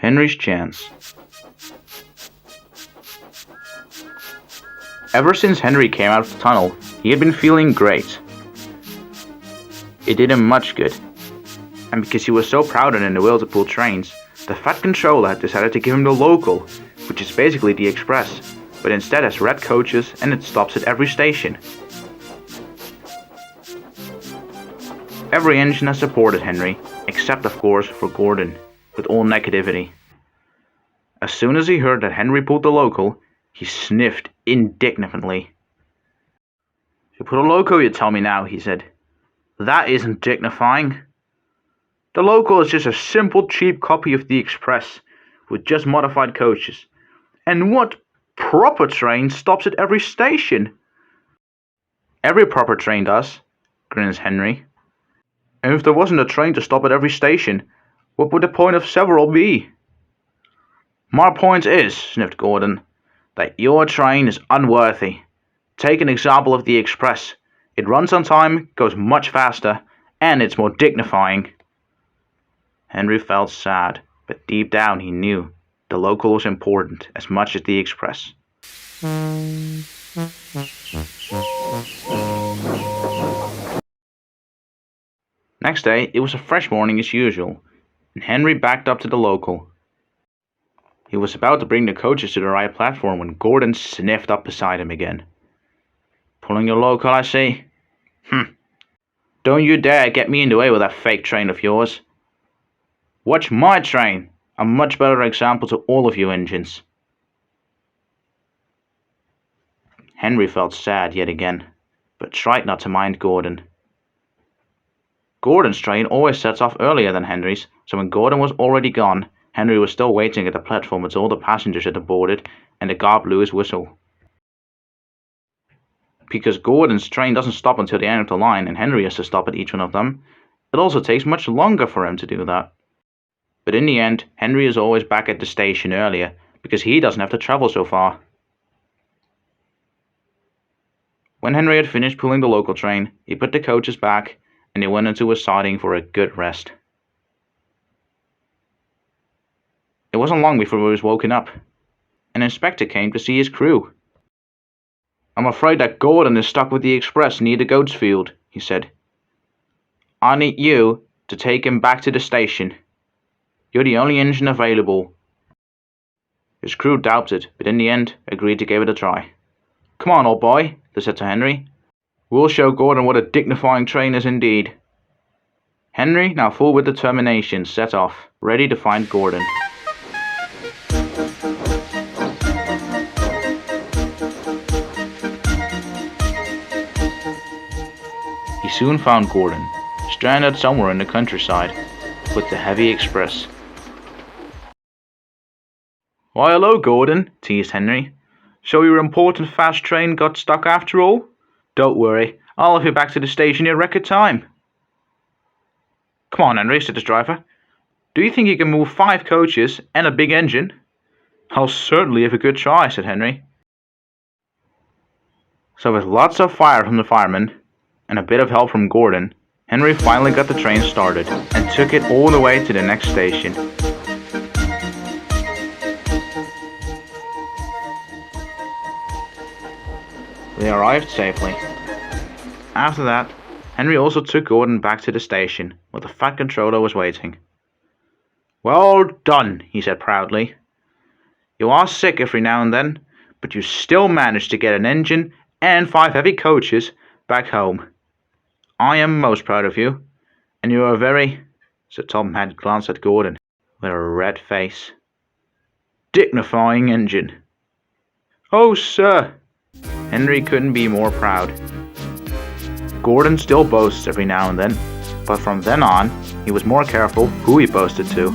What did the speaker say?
Henry's chance. Ever since Henry came out of the tunnel, he had been feeling great. It did him much good. And because he was so proud and in the will to pull trains, the fat controller had decided to give him the local, which is basically the express, but instead has red coaches and it stops at every station. Every engine has supported Henry, except of course for Gordon, with all negativity. As soon as he heard that Henry pulled the local, he sniffed indignantly. "You put a loco, you tell me now," he said. "That isn't dignifying. The local is just a simple cheap copy of the express, with just modified coaches. And what proper train stops at every station?" "Every proper train does," grins Henry. "And if there wasn't a train to stop at every station, what would the point of several be?" "My point is," sniffed Gordon, "that your train is unworthy. Take an example of the express. It runs on time, goes much faster, and it's more dignifying." Henry felt sad, but deep down he knew the local was important as much as the express. Next day, it was a fresh morning as usual, and Henry backed up to the local. He was about to bring the coaches to the right platform when Gordon sniffed up beside him again. "Pulling your local, I see? Don't you dare get me in the way with that fake train of yours. Watch my train, a much better example to all of you engines." Henry felt sad yet again, but tried not to mind Gordon. Gordon's train always sets off earlier than Henry's, so when Gordon was already gone, Henry was still waiting at the platform until all the passengers had boarded and the guard blew his whistle. Because Gordon's train doesn't stop until the end of the line and Henry has to stop at each one of them, it also takes much longer for him to do that. But in the end, Henry is always back at the station earlier because he doesn't have to travel so far. When Henry had finished pulling the local train, he put the coaches back and he went into his siding for a good rest. It wasn't long before he was woken up. An inspector came to see his crew. "I'm afraid that Gordon is stuck with the express near the goats field," he said. "I need you to take him back to the station. You're the only engine available." His crew doubted, but in the end agreed to give it a try. "Come on, old boy," they said to Henry. "We'll show Gordon what a dignifying train is indeed." Henry, now full with determination, set off, ready to find Gordon. He soon found Gordon, stranded somewhere in the countryside, with the heavy express. "Why, hello, Gordon," teased Henry. "So your important fast train got stuck after all? Don't worry, I'll have you back to the station in record time." "Come on, Henry," said the driver. "Do you think you can move 5 coaches and a big engine?" "I'll certainly have a good try," said Henry. So with lots of fire from the firemen, and a bit of help from Gordon, Henry finally got the train started and took it all the way to the next station. They arrived safely. After that, Henry also took Gordon back to the station, where the fat controller was waiting. "Well done," he said proudly. "You are sick every now and then, but you still managed to get an engine and 5 heavy coaches back home. I am most proud of you, and you are very," Sir Tom had glanced at Gordon with a red face, "dignifying engine." "Oh, sir!" Henry couldn't be more proud. Gordon still boasts every now and then, but from then on, he was more careful who he boasted to.